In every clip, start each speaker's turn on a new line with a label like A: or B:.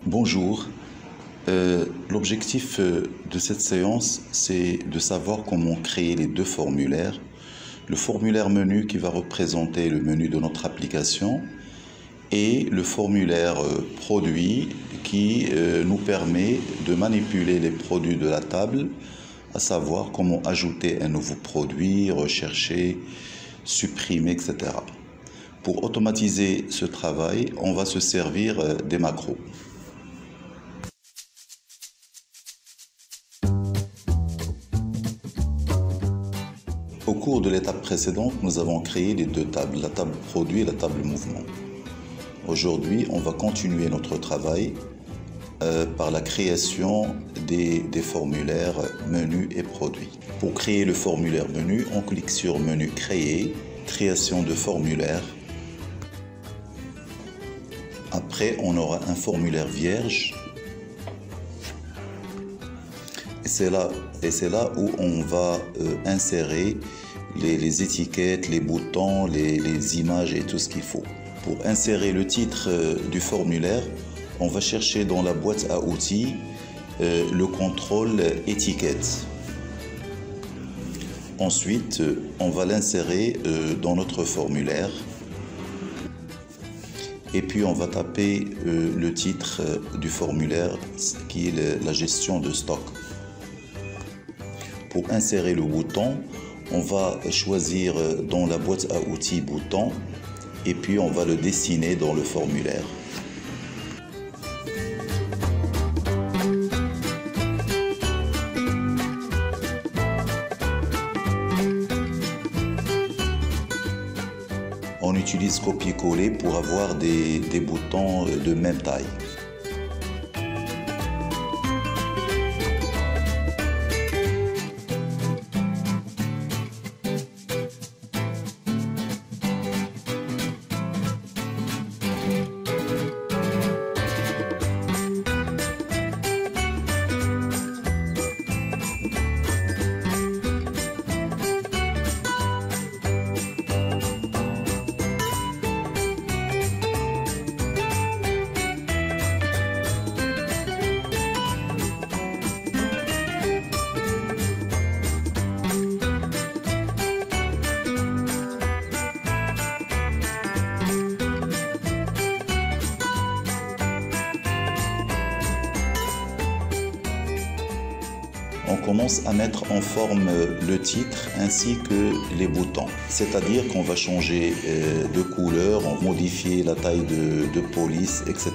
A: Bonjour. L'objectif de cette séance, c'est de savoir comment créer les deux formulaires. Le formulaire menu qui va représenter le menu de notre application et le formulaire produit qui nous permet de manipuler les produits de la table, à savoir comment ajouter un nouveau produit, rechercher, supprimer, etc. Pour automatiser ce travail, on va se servir des macros. Au cours de l'étape précédente, nous avons créé les deux tables, la table produit et la table mouvement. Aujourd'hui, on va continuer notre travail par la création des formulaires menu et produit. Pour créer le formulaire menu, on clique sur menu créer, création de formulaire. Après, on aura un formulaire vierge. Et c'est là où on va insérer les étiquettes, les boutons, les images et tout ce qu'il faut. Pour insérer le titre du formulaire, on va chercher dans la boîte à outils le contrôle étiquette. Ensuite, on va l'insérer dans notre formulaire. Et puis on va taper le titre du formulaire qui est la gestion de stock. Pour insérer le bouton, on va choisir dans la boîte à outils bouton et puis on va le dessiner dans le formulaire. On utilise copier-coller pour avoir des boutons de même taille. On commence à mettre en forme le titre ainsi que les boutons. C'est-à-dire qu'on va changer de couleur, on va modifier la taille de police, etc.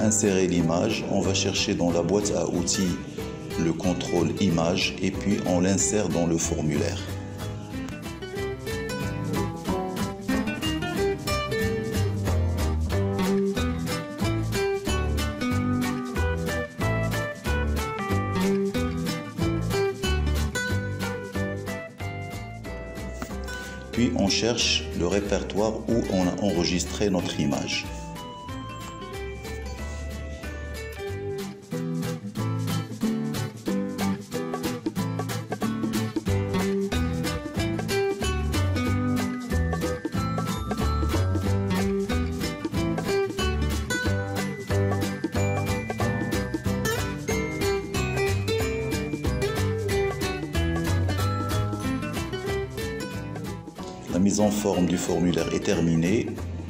A: insérer l'image, on va chercher dans la boîte à outils le contrôle image et puis on l'insère dans le formulaire. Puis on cherche le répertoire où on a enregistré notre image. La mise en forme du formulaire est terminée.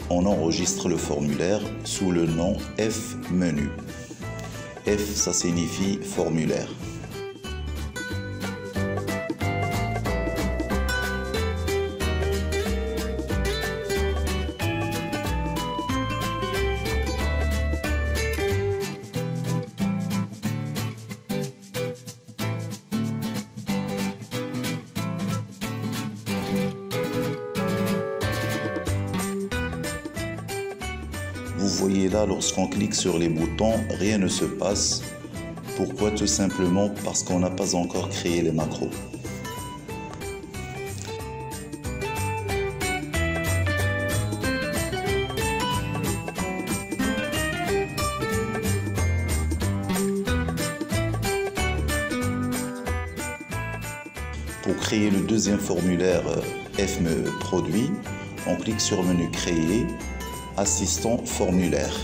A: On enregistre le formulaire sous le nom F menu. F, ça signifie formulaire. Vous voyez là, lorsqu'on clique sur les boutons, rien ne se passe. Pourquoi? Tout simplement parce qu'on n'a pas encore créé les macros. Pour créer le deuxième formulaire F produit, on clique sur le menu Créer, Assistant formulaire.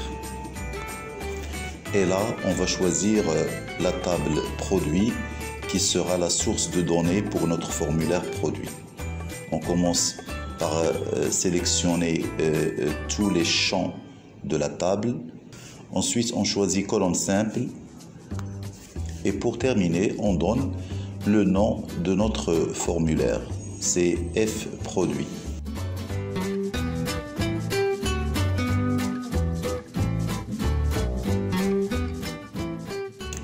A: Et là, on va choisir la table produit qui sera la source de données pour notre formulaire produit. On commence par sélectionner tous les champs de la table. Ensuite, on choisit colonne simple. Et pour terminer, on donne le nom de notre formulaire. C'est F produit.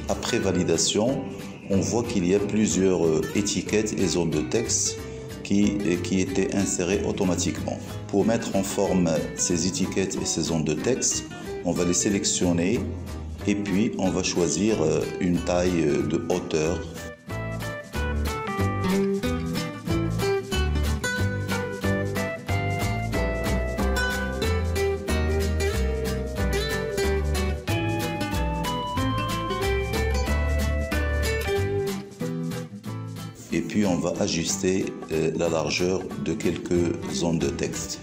A: Après validation, on voit qu'il y a plusieurs étiquettes et zones de texte qui étaient insérées automatiquement. Pour mettre en forme ces étiquettes et ces zones de texte, on va les sélectionner et puis on va choisir une taille de hauteur. Et puis on va ajuster la largeur de quelques zones de texte.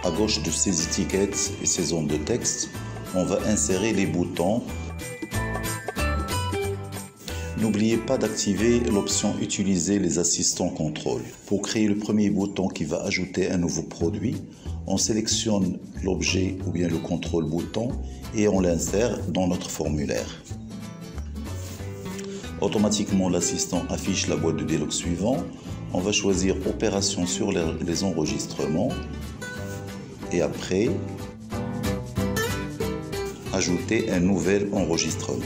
A: À gauche de ces étiquettes et ces zones de texte, on va insérer les boutons. N'oubliez pas d'activer l'option « Utiliser les assistants contrôle ». Pour créer le premier bouton qui va ajouter un nouveau produit, on sélectionne l'objet ou bien le contrôle bouton et on l'insère dans notre formulaire. Automatiquement, l'assistant affiche la boîte de dialogue suivant. On va choisir opération sur les enregistrements et après ajouter un nouvel enregistrement.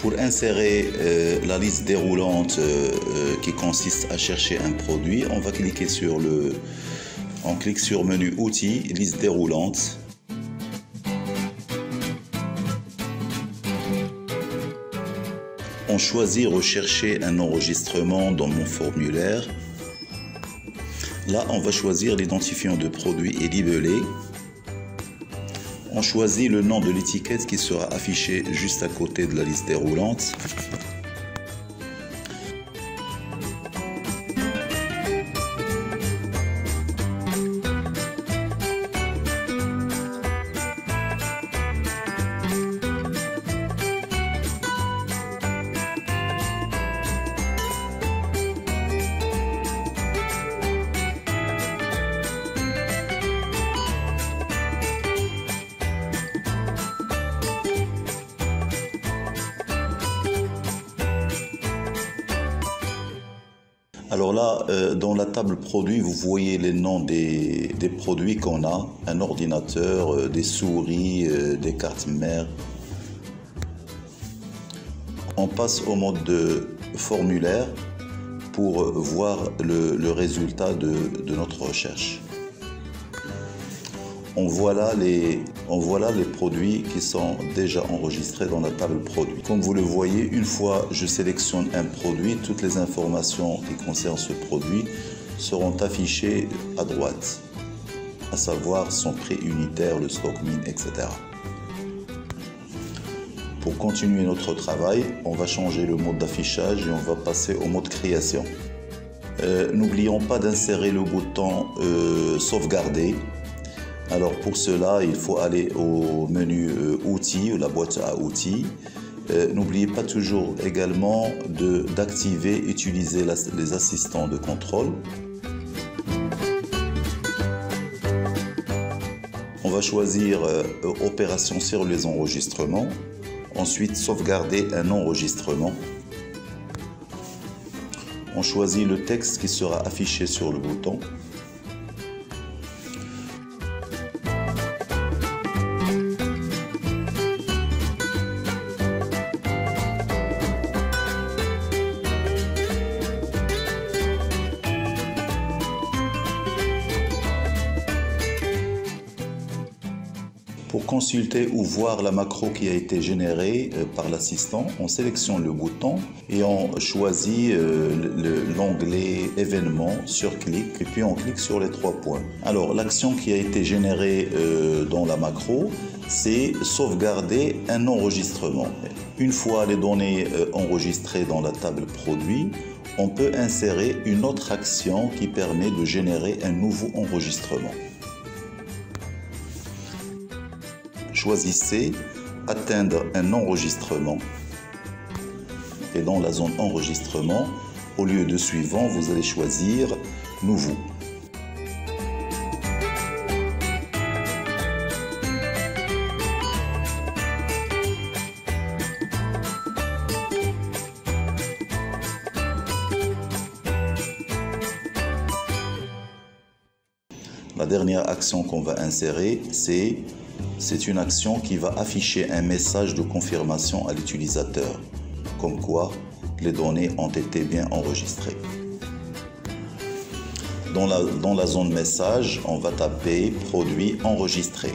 A: Pour insérer la liste déroulante qui consiste à chercher un produit, on va cliquer on clique sur menu outils, liste déroulante. On choisit rechercher un enregistrement dans mon formulaire. Là, on va choisir l'identifiant de produit et libellé. On choisit le nom de l'étiquette qui sera affiché juste à côté de la liste déroulante. Alors là, dans la table produits, vous voyez les noms des produits qu'on a. Un ordinateur, des souris, des cartes mères. On passe au mode de formulaire pour voir le résultat de notre recherche. On voit là les produits qui sont déjà enregistrés dans la table produit. Comme vous le voyez, une fois je sélectionne un produit, toutes les informations qui concernent ce produit seront affichées à droite, à savoir son prix unitaire, le stock min, etc. Pour continuer notre travail, on va changer le mode d'affichage et on va passer au mode création. N'oublions pas d'insérer le bouton sauvegarder. Alors pour cela, il faut aller au menu outils ou la boîte à outils. N'oubliez pas toujours également d'activer, utiliser les assistants de contrôle. On va choisir opération sur les enregistrements. Ensuite, sauvegarder un enregistrement. On choisit le texte qui sera affiché sur le bouton. Pour consulter ou voir la macro qui a été générée par l'assistant, on sélectionne le bouton et on choisit l'onglet événements sur clic et puis on clique sur les 3 points. Alors l'action qui a été générée dans la macro, c'est sauvegarder un enregistrement. Une fois les données enregistrées dans la table produit, on peut insérer une autre action qui permet de générer un nouveau enregistrement. Choisissez atteindre un enregistrement et dans la zone enregistrement, au lieu de suivant, vous allez choisir nouveau. La dernière action qu'on va insérer, c'est une action qui va afficher un message de confirmation à l'utilisateur, comme quoi les données ont été bien enregistrées. Dans la zone message, on va taper produit enregistré.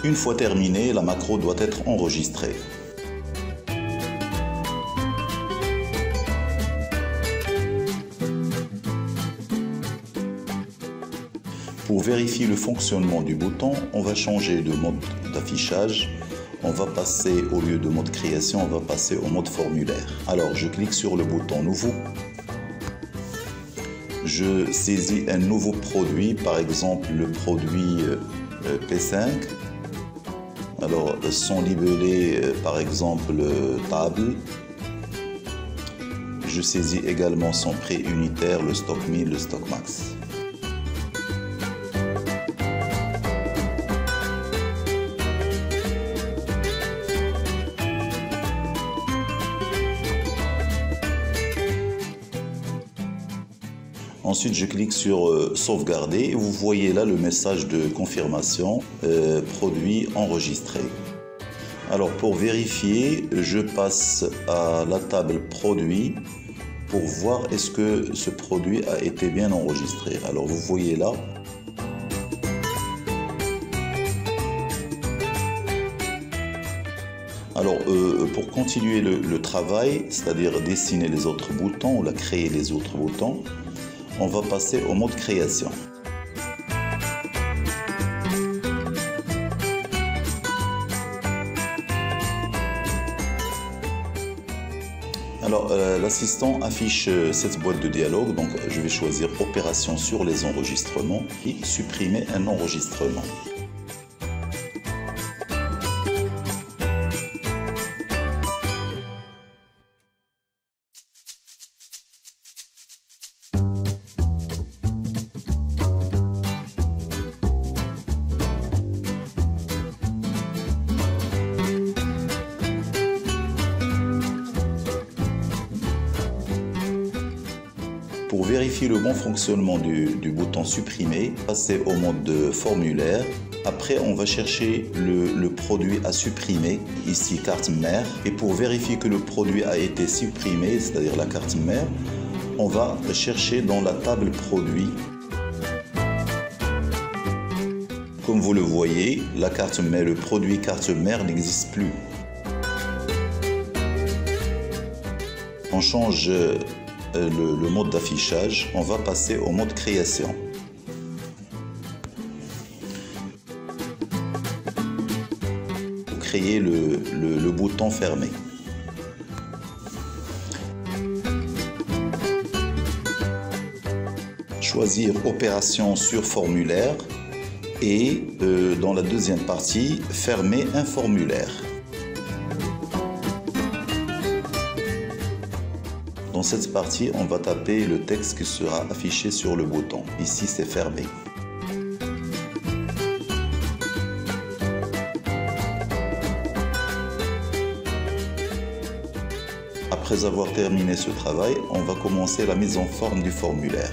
A: Une fois terminé, la macro doit être enregistrée. Pour vérifier le fonctionnement du bouton, on va changer de mode d'affichage. On va passer, au lieu de mode création, on va passer au mode formulaire. Alors, je clique sur le bouton nouveau. Je saisis un nouveau produit, par exemple le produit P5. Alors, sont libellés par exemple table. Je saisis également son prix unitaire, le stock 1000, le stock max. Ensuite, je clique sur sauvegarder et vous voyez là le message de confirmation produit enregistré. Alors pour vérifier, je passe à la table produit pour voir est-ce que ce produit a été bien enregistré. Alors vous voyez là. Alors pour continuer le travail, c'est-à-dire dessiner les autres boutons ou créer les autres boutons, on va passer au mode création. Alors l'assistant affiche cette boîte de dialogue, donc je vais choisir opération sur les enregistrements et supprimer un enregistrement. Pour vérifier le bon fonctionnement du bouton supprimer, passez au mode de formulaire. Après, on va chercher le produit à supprimer, ici carte mère. Et pour vérifier que le produit a été supprimé, c'est-à-dire la carte mère, on va chercher dans la table produit. Comme vous le voyez, la carte mère, le produit carte mère n'existe plus. On change le mode d'affichage, on va passer au mode création. Pour créer le bouton fermé. Choisir opération sur formulaire et dans la deuxième partie, fermer un formulaire. Dans cette partie, on va taper le texte qui sera affiché sur le bouton. Ici, c'est fermé. Après avoir terminé ce travail, on va commencer la mise en forme du formulaire.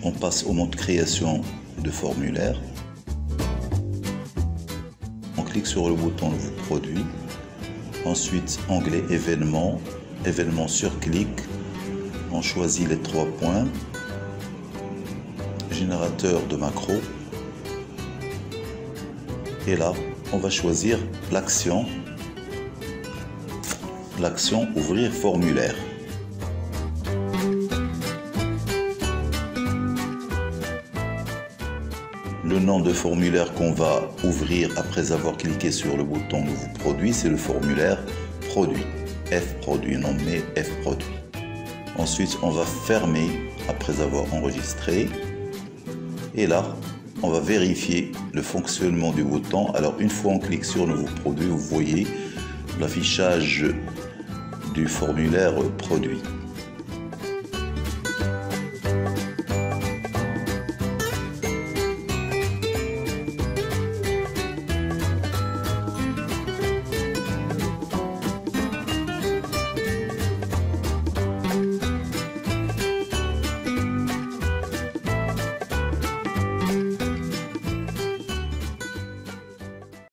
A: on passe au mode création de formulaire. On clique sur le bouton Nouveau produit. Ensuite, onglet événements, événements sur clic. On choisit les 3 points. Générateur de macros. Et là, on va choisir l'action ouvrir formulaire. Le nom de formulaire qu'on va ouvrir après avoir cliqué sur le bouton Nouveau produit, c'est le formulaire produit. F produit, nommé F produit. Ensuite, on va fermer après avoir enregistré. Et là, on va vérifier le fonctionnement du bouton. Alors, une fois on clique sur Nouveau produit, vous voyez l'affichage du formulaire produit.